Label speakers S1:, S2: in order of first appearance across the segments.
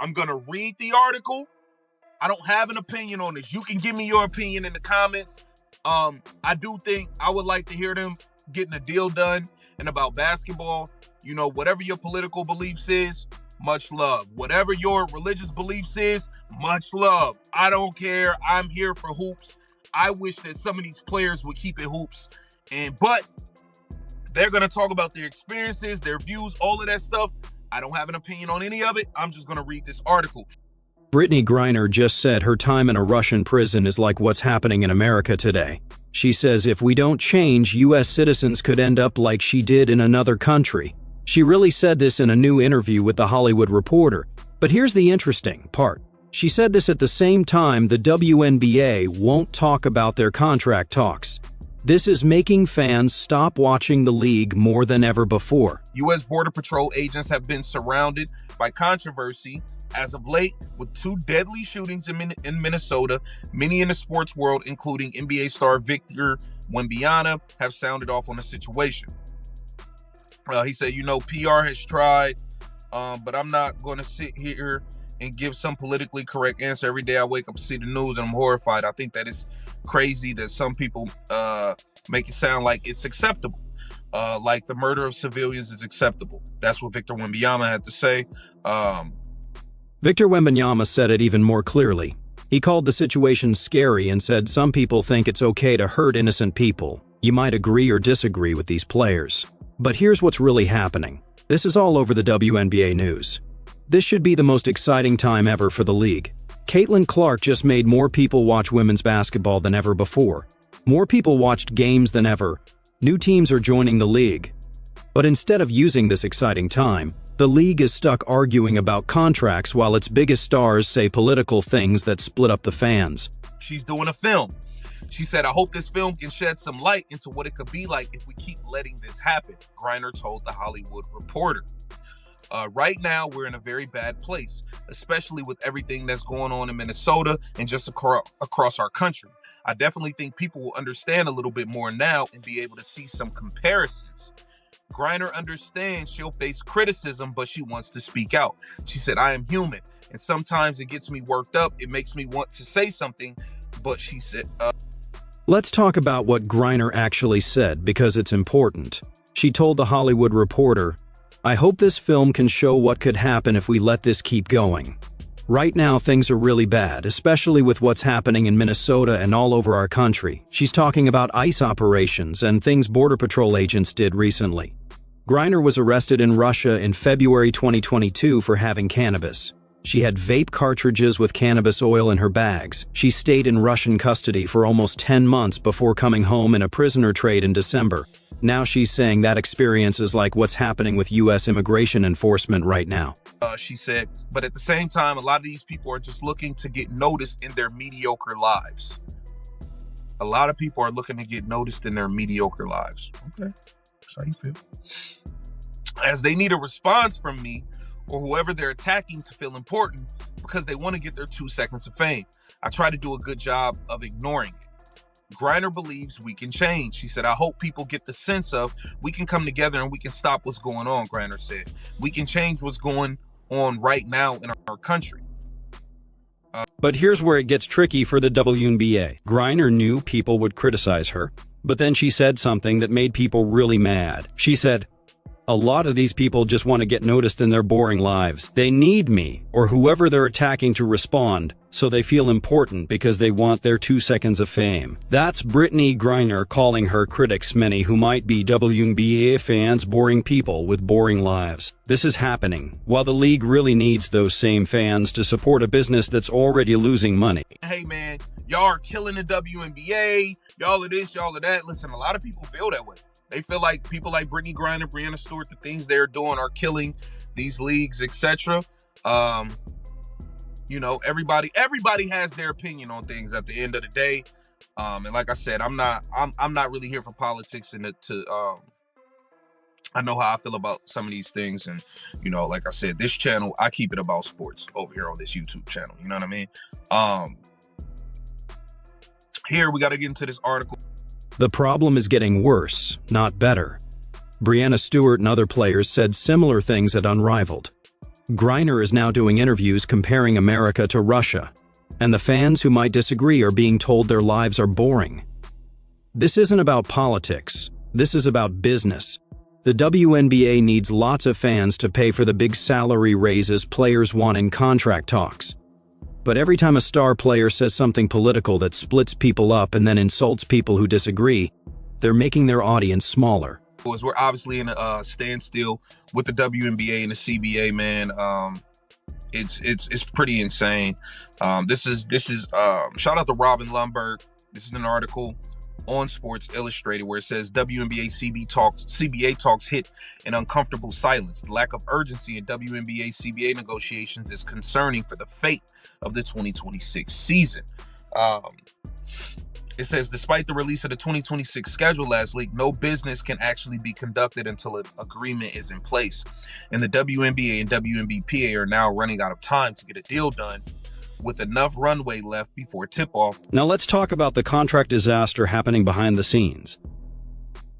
S1: I'm going to read the article. I don't have an opinion on this. You can give me your opinion in the comments. I do think I would like to hear them getting a deal done. And about basketball, you know, whatever your political beliefs is, much love. Whatever your religious beliefs is, much love. I don't care. I'm here for hoops. I wish that some of these players would keep it hoops. But they're going to talk about their experiences, their views, all of that stuff. I don't have an opinion on any of it. I'm just going to read this article.
S2: Brittney Griner just said her time in a Russian prison is like what's happening in America today. She says if we don't change, U.S. citizens could end up like she did in another country. She really said this in a new interview with The Hollywood Reporter. But here's the interesting part. She said this at the same time the WNBA won't talk about their contract talks. This is making fans stop watching the league more than ever before.
S1: U.S. Border Patrol agents have been surrounded by controversy as of late with 2 deadly shootings in Minnesota. Many in the sports world, including NBA star Victor Wembanyama, have sounded off on the situation. He said, you know, PR has tried, but I'm not going to sit here and give some politically correct answer. Every day I wake up to see the news and I'm horrified. I think that it's crazy that some people make it sound like it's acceptable. Like the murder of civilians is acceptable. That's what Victor Wembanyama had to say.
S2: Victor Wembanyama said it even more clearly. He called the situation scary and said some people think it's okay to hurt innocent people. You might agree or disagree with these players. But here's what's really happening. This is all over the WNBA news. This should be the most exciting time ever for the league. Caitlin Clark just made more people watch women's basketball than ever before. More people watched games than ever. New teams are joining the league. But instead of using this exciting time, the league is stuck arguing about contracts while its biggest stars say political things that split up the fans.
S1: She's doing a film. She said, I hope this film can shed some light into what it could be like if we keep letting this happen, Griner told The Hollywood Reporter. Right now, we're in a very bad place, especially with everything that's going on in Minnesota and just across our country. I definitely think people will understand a little bit more now and be able to see some comparisons. Griner understands she'll face criticism, but she wants to speak out. She said, I am human, and sometimes it gets me worked up. It makes me want to say something, but she said...
S2: Let's talk about what Griner actually said, because it's important. She told The Hollywood Reporter, I hope this film can show what could happen if we let this keep going. Right now, things are really bad, especially with what's happening in Minnesota and all over our country. She's talking about ICE operations and things Border Patrol agents did recently. Griner was arrested in Russia in February 2022 for having cannabis. She had vape cartridges with cannabis oil in her bags. She stayed in Russian custody for almost 10 months before coming home in a prisoner trade in December. Now she's saying that experience is like what's happening with U.S. immigration enforcement right now.
S1: She said, but at the same time, a lot of these people are just looking to get noticed in their mediocre lives. A lot of people are looking to get noticed in their mediocre lives. Okay, that's how you feel. As they need a response from me or whoever they're attacking to feel important because they want to get their 2 seconds of fame. I try to do a good job of ignoring it. Griner believes we can change. She said, I hope people get the sense of we can come together and we can stop what's going on, Griner said. We can change what's going on right now in our country.
S2: But here's where it gets tricky for the WNBA. Griner knew people would criticize her, but then she said something that made people really mad. She said, a lot of these people just want to get noticed in their boring lives. They need me, or whoever they're attacking, to respond, so they feel important because they want their 2 seconds of fame. That's Brittney Griner calling her critics, many who might be WNBA fans, boring people with boring lives. This is happening while the league really needs those same fans to support a business that's already losing money.
S1: Hey man, y'all are killing the WNBA. Y'all are this, y'all are that. Listen, a lot of people feel that way. They feel like people like Brittney Griner, Breanna Stewart, the things they're doing are killing these leagues, etc. You know, everybody has their opinion on things at the end of the day. And like I said, I'm not really here for politics and I know how I feel about some of these things. And, you know, like I said, this channel, I keep it about sports over here on this YouTube channel. You know what I mean? Here, we got to get into this article.
S2: The problem is getting worse, not better. Breanna Stewart and other players said similar things at Unrivaled. Griner is now doing interviews comparing America to Russia, and the fans who might disagree are being told their lives are boring. This isn't about politics. This is about business. The WNBA needs lots of fans to pay for the big salary raises players want in contract talks. But every time a star player says something political that splits people up and then insults people who disagree, they're making their audience smaller.
S1: We're obviously in a standstill with the WNBA and the CBA, man. It's pretty insane. This is shout out to Robin Lundberg. This is an article on Sports Illustrated where it says WNBA CBA talks hit an uncomfortable silence. The lack of urgency in WNBA CBA negotiations is concerning for the fate of the 2026 season. It says, despite the release of the 2026 schedule last week, no business can actually be conducted until an agreement is in place. And the WNBA and WNBPA are now running out of time to get a deal done, with enough runway left before tip-off.
S2: Now let's talk about the contract disaster happening behind the scenes.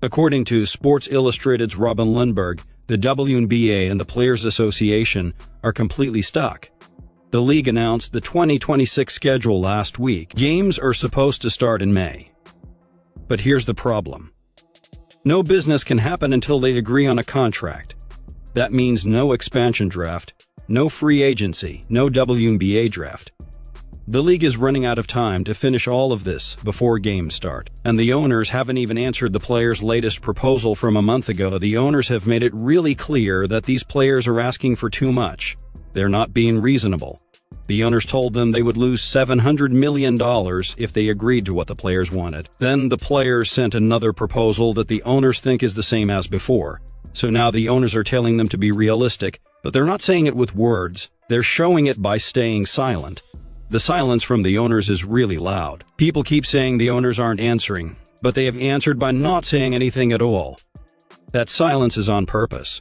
S2: According to Sports Illustrated's Robin Lundberg, the WNBA and the Players Association are completely stuck. The league announced the 2026 schedule last week. Games are supposed to start in May. But here's the problem. No business can happen until they agree on a contract. That means no expansion draft, no free agency, no WNBA draft. The league is running out of time to finish all of this before games start. And the owners haven't even answered the players' latest proposal from a month ago. The owners have made it really clear that these players are asking for too much. They're not being reasonable. The owners told them they would lose $700 million if they agreed to what the players wanted. Then the players sent another proposal that the owners think is the same as before. So now the owners are telling them to be realistic, but they're not saying it with words. They're showing it by staying silent. The silence from the owners is really loud. People keep saying the owners aren't answering, but they have answered by not saying anything at all. That silence is on purpose.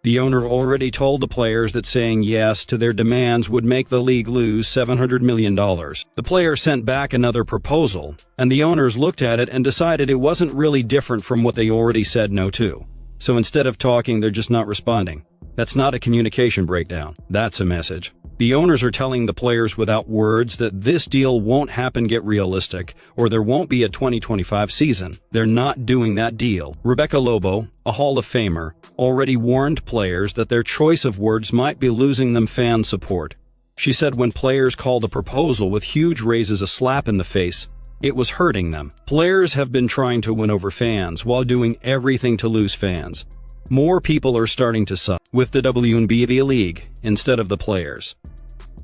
S2: The owner already told the players that saying yes to their demands would make the league lose $700 million. The players sent back another proposal, and the owners looked at it and decided it wasn't really different from what they already said no to. So instead of talking, they're just not responding. That's not a communication breakdown. That's a message. The owners are telling the players without words that this deal won't happen. Get realistic, or there won't be a 2025 season. They're not doing that deal. Rebecca Lobo, a Hall of Famer, already warned players that their choice of words might be losing them fan support. She said when players called a proposal with huge raises a slap in the face, it was hurting them. Players have been trying to win over fans while doing everything to lose fans. More people are starting to side with the WNBA league instead of the players.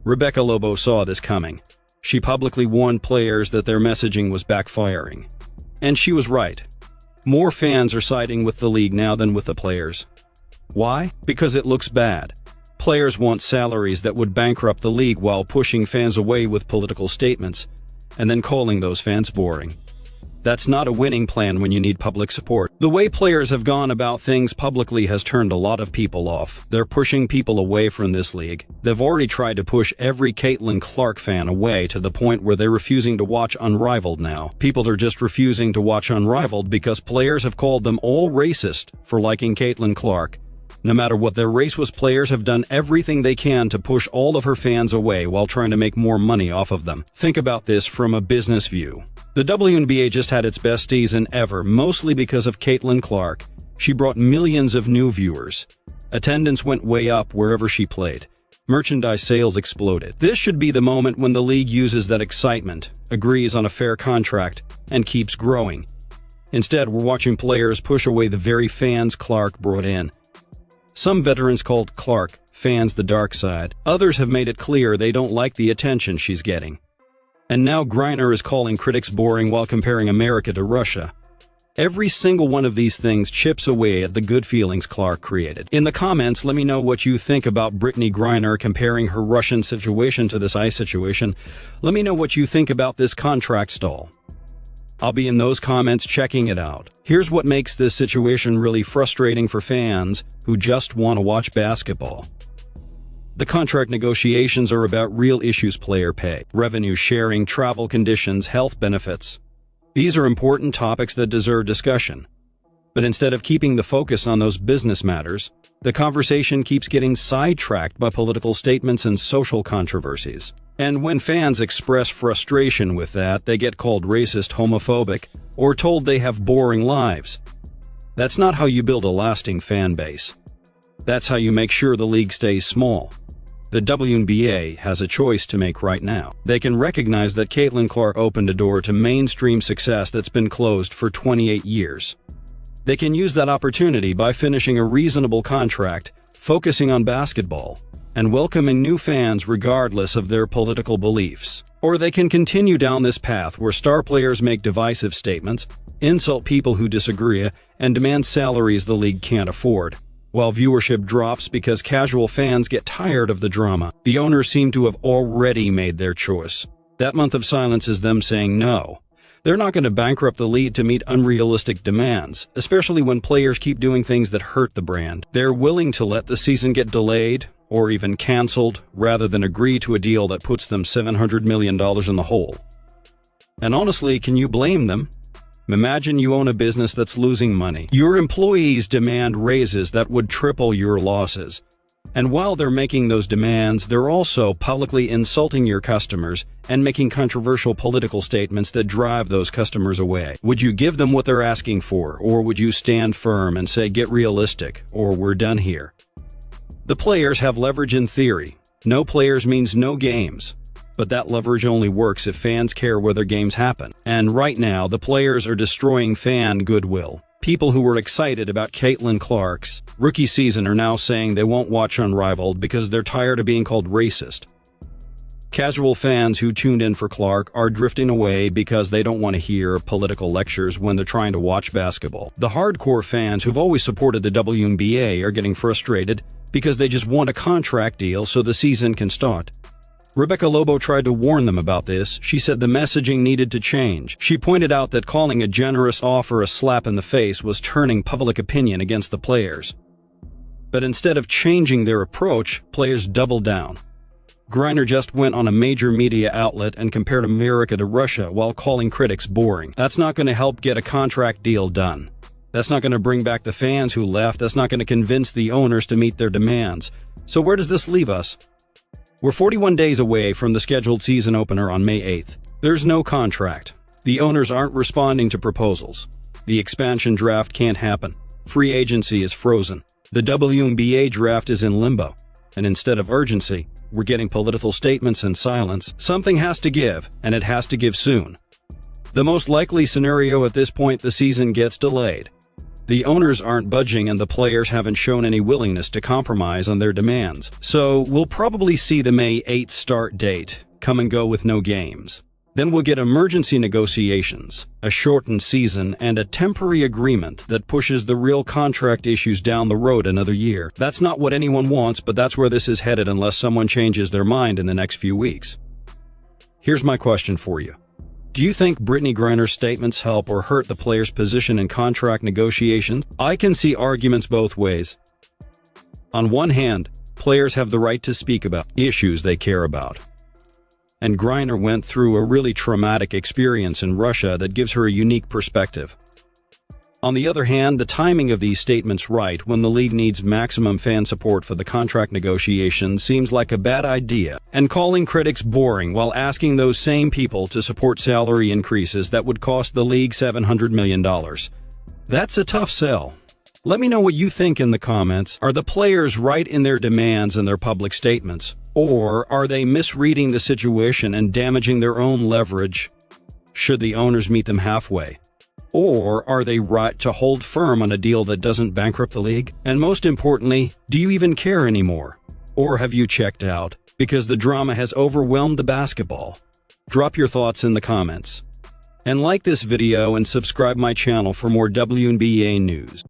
S2: Rebecca Lobo saw this coming. She publicly warned players that their messaging was backfiring. And she was right. More fans are siding with the league now than with the players. Why? Because it looks bad. Players want salaries that would bankrupt the league while pushing fans away with political statements, and then calling those fans boring. That's not a winning plan when you need public support. The way players have gone about things publicly has turned a lot of people off. They're pushing people away from this league. They've already tried to push every Caitlin Clark fan away to the point where they're refusing to watch Unrivaled now. People are just refusing to watch Unrivaled because players have called them all racist for liking Caitlin Clark. No matter what their race was, players have done everything they can to push all of her fans away while trying to make more money off of them. Think about this from a business view. The WNBA just had its best season ever, mostly because of Caitlin Clark. She brought millions of new viewers. Attendance went way up wherever she played. Merchandise sales exploded. This should be the moment when the league uses that excitement, agrees on a fair contract, and keeps growing. Instead, we're watching players push away the very fans Clark brought in. Some veterans called Clark fans the dark side. Others have made it clear they don't like the attention she's getting. And now Griner is calling critics boring while comparing America to Russia. Every single one of these things chips away at the good feelings Clark created. In the comments, let me know what you think about Brittney Griner comparing her Russian situation to this ICE situation. Let me know what you think about this contract stall. I'll be in those comments checking it out. Here's what makes this situation really frustrating for fans who just want to watch basketball. The contract negotiations are about real issues: player pay, revenue sharing, travel conditions, health benefits. These are important topics that deserve discussion. But instead of keeping the focus on those business matters, the conversation keeps getting sidetracked by political statements and social controversies. And when fans express frustration with that, they get called racist, homophobic, or told they have boring lives. That's not how you build a lasting fan base. That's how you make sure the league stays small. The WNBA has a choice to make right now. They can recognize that Caitlin Clark opened a door to mainstream success that's been closed for 28 years. They can use that opportunity by finishing a reasonable contract, focusing on basketball, and welcoming new fans regardless of their political beliefs. Or they can continue down this path where star players make divisive statements, insult people who disagree, and demand salaries the league can't afford. While viewership drops because casual fans get tired of the drama, the owners seem to have already made their choice. That month of silence is them saying no. They're not going to bankrupt the league to meet unrealistic demands, especially when players keep doing things that hurt the brand. They're willing to let the season get delayed or even canceled rather than agree to a deal that puts them $700 million in the hole. And honestly, can you blame them? Imagine you own a business that's losing money. Your employees demand raises that would triple your losses. And while they're making those demands, they're also publicly insulting your customers and making controversial political statements that drive those customers away. Would you give them what they're asking for, or would you stand firm and say, get realistic, or we're done here? The players have leverage in theory. No players means no games. But that leverage only works if fans care whether games happen. And right now, the players are destroying fan goodwill. People who were excited about Caitlin Clark's rookie season are now saying they won't watch Unrivaled because they're tired of being called racist. Casual fans who tuned in for Clark are drifting away because they don't want to hear political lectures when they're trying to watch basketball. The hardcore fans who've always supported the WNBA are getting frustrated because they just want a contract deal so the season can start. Rebecca Lobo tried to warn them about this. She said the messaging needed to change. She pointed out that calling a generous offer a slap in the face was turning public opinion against the players. But instead of changing their approach, players doubled down. Griner just went on a major media outlet and compared America to Russia while calling critics boring. That's not going to help get a contract deal done. That's not going to bring back the fans who left. That's not going to convince the owners to meet their demands. So where does this leave us? We're 41 days away from the scheduled season opener on May 8th. There's no contract. The owners aren't responding to proposals. The expansion draft can't happen. Free agency is frozen. The WNBA draft is in limbo. And instead of urgency, we're getting political statements and silence. Something has to give, and it has to give soon. The most likely scenario at this point, the season gets delayed. The owners aren't budging and the players haven't shown any willingness to compromise on their demands. So we'll probably see the May 8th start date come and go with no games. Then we'll get emergency negotiations, a shortened season, and a temporary agreement that pushes the real contract issues down the road another year. That's not what anyone wants, but that's where this is headed unless someone changes their mind in the next few weeks. Here's my question for you. Do you think Brittney Griner's statements help or hurt the players' position in contract negotiations? I can see arguments both ways. On one hand, players have the right to speak about issues they care about. And Griner went through a really traumatic experience in Russia that gives her a unique perspective. On the other hand, the timing of these statements right when the league needs maximum fan support for the contract negotiations seems like a bad idea, and calling critics boring while asking those same people to support salary increases that would cost the league $700 million. That's a tough sell. Let me know what you think in the comments. Are the players right in their demands and their public statements? Or are they misreading the situation and damaging their own leverage? Should the owners meet them halfway? Or are they right to hold firm on a deal that doesn't bankrupt the league? And most importantly, do you even care anymore? Or have you checked out because the drama has overwhelmed the basketball? Drop your thoughts in the comments. And like this video and subscribe my channel for more WNBA news.